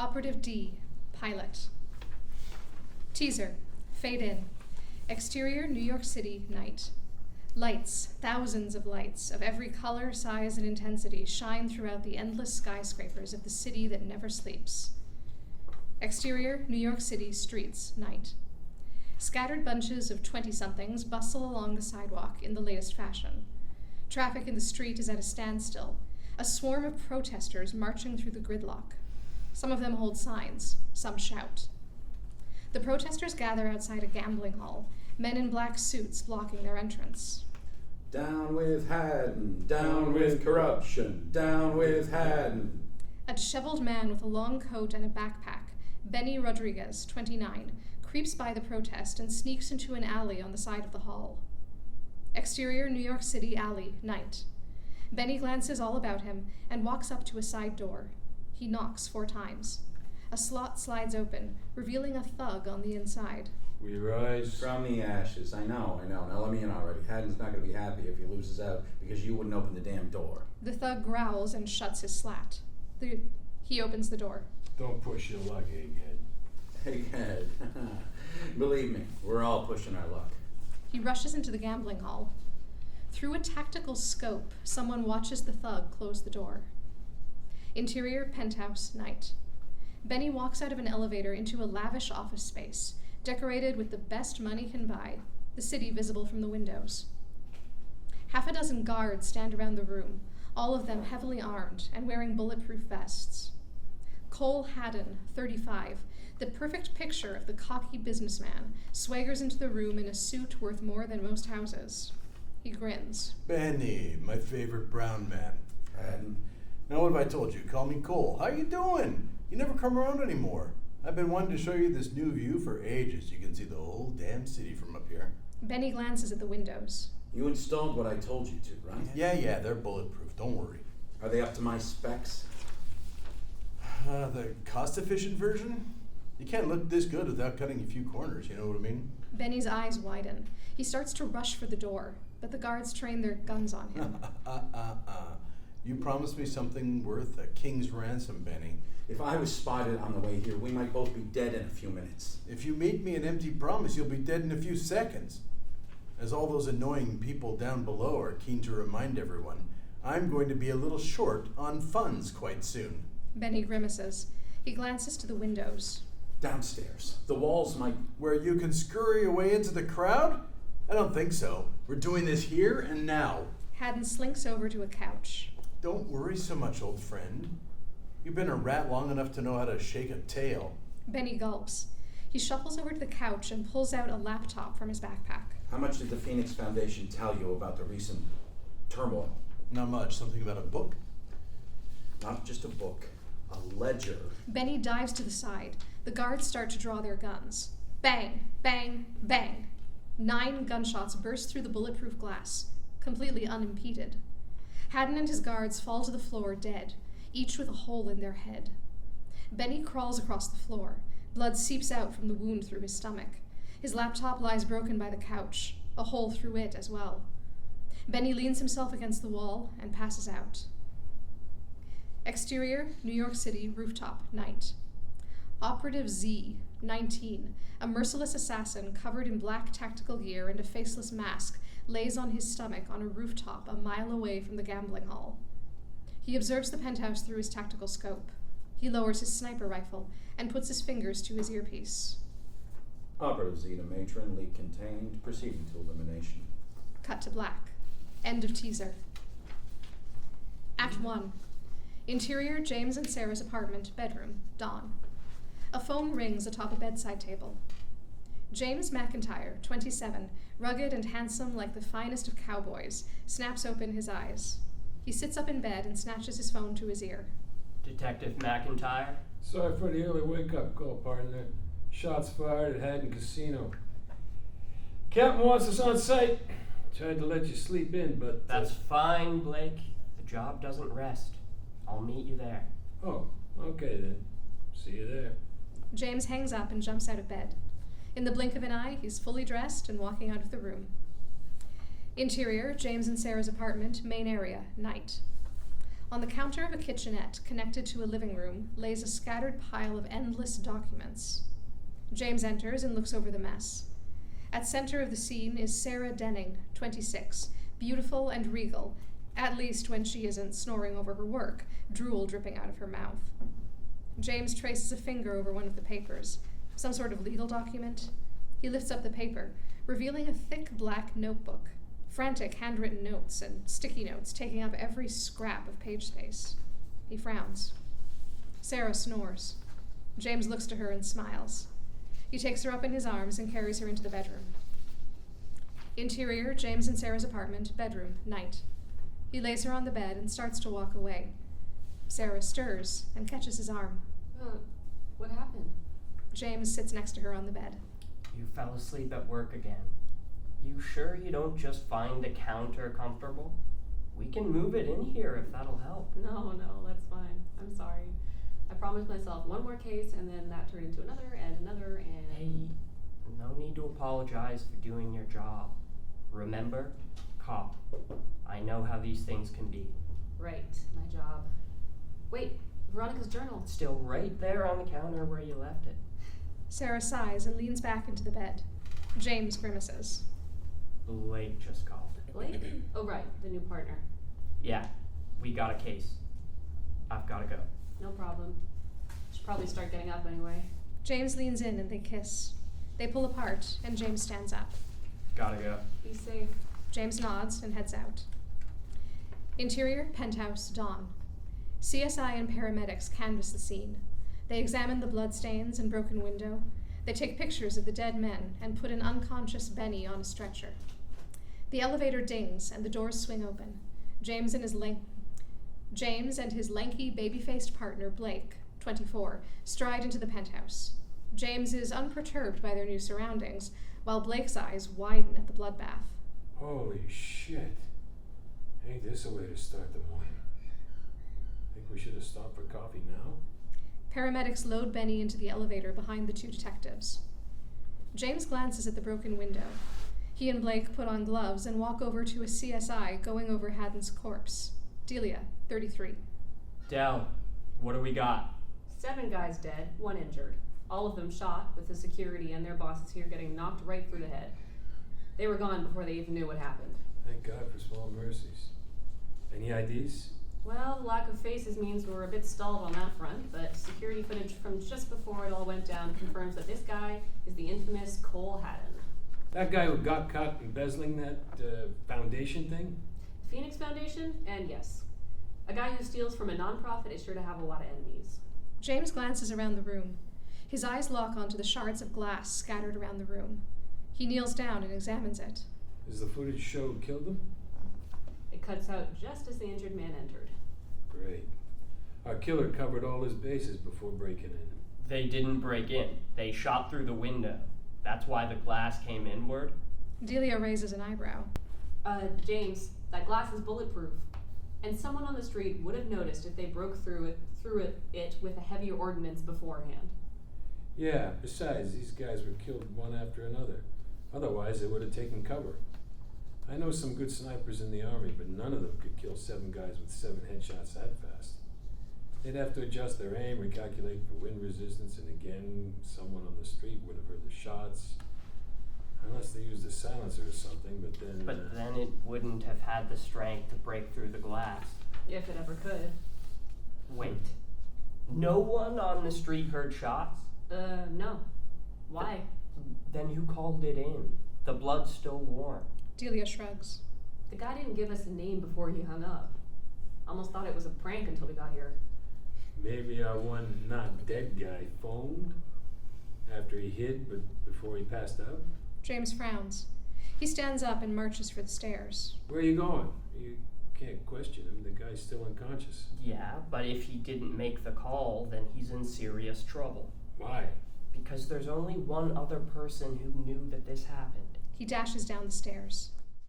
Operative D, pilot. Teaser, fade in. Exterior, New York City, night. Lights, thousands of lights, of every color, size, and intensity, shine throughout the endless skyscrapers of the city that never sleeps. Exterior, New York City, streets, night. Scattered bunches of 20-somethings bustle along the sidewalk in the latest fashion. Traffic in the street is at a standstill, a swarm of protesters marching through the gridlock. Some of them hold signs, some shout. The protesters gather outside a gambling hall, men in black suits blocking their entrance. Down with Hadden, down with corruption, down with Hadden. A disheveled man with a long coat and a backpack, Benny Rodriguez, 29, creeps by the protest and sneaks into an alley on the side of the hall. Exterior, New York City, alley, night. Benny glances all about him and walks up to a side door. He knocks 4 times. A slot slides open, revealing a thug on the inside. We rise from the ashes. I know. Now let me in already. Hadden's not going to be happy if he loses out because you wouldn't open the damn door. The thug growls and shuts his slat. He opens the door. Don't push your luck, egghead. Egghead. Believe me, we're all pushing our luck. He rushes into the gambling hall. Through a tactical scope, someone watches the thug close the door. Interior, penthouse, night. Benny walks out of an elevator into a lavish office space, decorated with the best money can buy, the city visible from the windows. 6 guards stand around the room, all of them heavily armed and wearing bulletproof vests. Cole Hadden, 35, the perfect picture of the cocky businessman, swaggers into the room in a suit worth more than most houses. He grins. Benny, my favorite brown man. Hadden. Now what have I told you? Call me Cole. How you doing? You never come around anymore. I've been wanting to show you this new view for ages. You can see the whole damn city from up here. Benny glances at the windows. You installed what I told you to, right? Yeah, they're bulletproof. Don't worry. Are they up to my specs? The cost-efficient version? You can't look this good without cutting a few corners, you know what I mean? Benny's eyes widen. He starts to rush for the door, but the guards train their guns on him. You promised me something worth a king's ransom, Benny. If I was spotted on the way here, we might both be dead in a few minutes. If you make me an empty promise, you'll be dead in a few seconds. As all those annoying people down below are keen to remind everyone, I'm going to be a little short on funds quite soon. Benny grimaces. He glances to the windows. Downstairs. The walls might... Where you can scurry away into the crowd? I don't think so. We're doing this here and now. Hadden slinks over to a couch. Don't worry so much, old friend. You've been a rat long enough to know how to shake a tail. Benny gulps. He shuffles over to the couch and pulls out a laptop from his backpack. How much did the Phoenix Foundation tell you about the recent turmoil? Not much. Something about a book? Not just a book. A ledger. Benny dives to the side. The guards start to draw their guns. Bang, bang, bang. 9 gunshots burst through the bulletproof glass, completely unimpeded. Hadden and his guards fall to the floor dead, each with a hole in their head. Benny crawls across the floor. Blood seeps out from the wound through his stomach. His laptop lies broken by the couch, a hole through it as well. Benny leans himself against the wall and passes out. Exterior, New York City, rooftop, night. Operative Z, 19, a merciless assassin covered in black tactical gear and a faceless mask, lays on his stomach on a rooftop a mile away from the gambling hall. He observes the penthouse through his tactical scope. He lowers his sniper rifle and puts his fingers to his earpiece. Operative Z to matron, lead contained, proceeding to elimination. Cut to black. End of teaser. Act 1. Interior, James and Sarah's apartment, bedroom, dawn. A phone rings atop a bedside table. James MacIntyre, 27, rugged and handsome like the finest of cowboys, snaps open his eyes. He sits up in bed and snatches his phone to his ear. Detective MacIntyre? Sorry for the early wake-up call, partner. Shots fired at Hadden Casino. Captain wants us on site. Tried to let you sleep in, but... That's fine, Blake. The job doesn't rest. I'll meet you there. Oh, okay then. See you there. James hangs up and jumps out of bed. In the blink of an eye, he's fully dressed and walking out of the room. Interior, James and Sarah's apartment, main area, night. On the counter of a kitchenette connected to a living room lays a scattered pile of endless documents. James enters and looks over the mess. At center of the scene is Sara Denning, 26, beautiful and regal, at least when she isn't snoring over her work, drool dripping out of her mouth. James traces a finger over one of the papers, some sort of legal document. He lifts up the paper, revealing a thick black notebook, frantic handwritten notes and sticky notes taking up every scrap of page space. He frowns. Sara snores. James looks to her and smiles. He takes her up in his arms and carries her into the bedroom. Interior, James and Sara's apartment, bedroom, night. He lays her on the bed and starts to walk away. Sara stirs and catches his arm. What happened? James sits next to her on the bed. You fell asleep at work again. You sure you don't just find the counter comfortable? We can move it in here if that'll help. No, that's fine. I'm sorry. I promised myself one more case, and then that turned into another and another and... Hey, no need to apologize for doing your job. Remember, cop. I know how these things can be. Right, my job. Wait, Veronica's journal. It's still right there on the counter where you left it. Sara sighs and leans back into the bed. James grimaces. Blake just called. Blake? Oh, right, the new partner. Yeah, we got a case. I've gotta go. No problem. Should probably start getting up anyway. James leans in and they kiss. They pull apart and James stands up. Gotta go. Be safe. James nods and heads out. Interior, penthouse, dawn. CSI and paramedics canvass the scene. They examine the bloodstains and broken window. They take pictures of the dead men and put an unconscious Benny on a stretcher. The elevator dings and the doors swing open. James and his lanky, baby-faced partner, Blake, 24, stride into the penthouse. James is unperturbed by their new surroundings, while Blake's eyes widen at the bloodbath. Holy shit. Ain't this a way to start the morning? Think we should have stopped for coffee now? Paramedics load Benny into the elevator behind the two detectives. James glances at the broken window. He and Blake put on gloves and walk over to a CSI going over Hadden's corpse. Delia, 33. Del, what do we got? 7 guys dead, 1 injured. All of them shot, with the security and their bosses here getting knocked right through the head. They were gone before they even knew what happened. Thank God for small mercies. Any IDs? Well, the lack of faces means we're a bit stalled on that front, but security footage from just before it all went down confirms that this guy is the infamous Cole Hadden. That guy who got caught embezzling that foundation thing? Phoenix Foundation? And yes. A guy who steals from a nonprofit is sure to have a lot of enemies. James glances around the room. His eyes lock onto the shards of glass scattered around the room. He kneels down and examines it. Does the footage show who killed him? It cuts out just as the injured man entered. Great. Our killer covered all his bases before breaking in. They didn't break in. They shot through the window. That's why the glass came inward. Delia raises an eyebrow. James, that glass is bulletproof. And someone on the street would have noticed if they broke through it with a heavier ordnance beforehand. Yeah, besides, these guys were killed one after another. Otherwise, they would have taken cover. I know some good snipers in the army, but none of them could kill 7 guys with 7 headshots that fast. They'd have to adjust their aim, recalculate for wind resistance, and again, someone on the street would have heard the shots. Unless they used a silencer or something, but then... But then it wouldn't have had the strength to break through the glass. If it ever could. Wait. No one on the street heard shots? No. Why? Then who called it in? The blood's still warm. Delia shrugs. The guy didn't give us a name before he hung up. Almost thought it was a prank until we got here. Maybe our one not dead guy phoned after he hid, but before he passed out? James frowns. He stands up and marches for the stairs. Where are you going? You can't question him. The guy's still unconscious. Yeah, but if he didn't make the call, then he's in serious trouble. Why? Because there's only one other person who knew that this happened. He dashes down the stairs.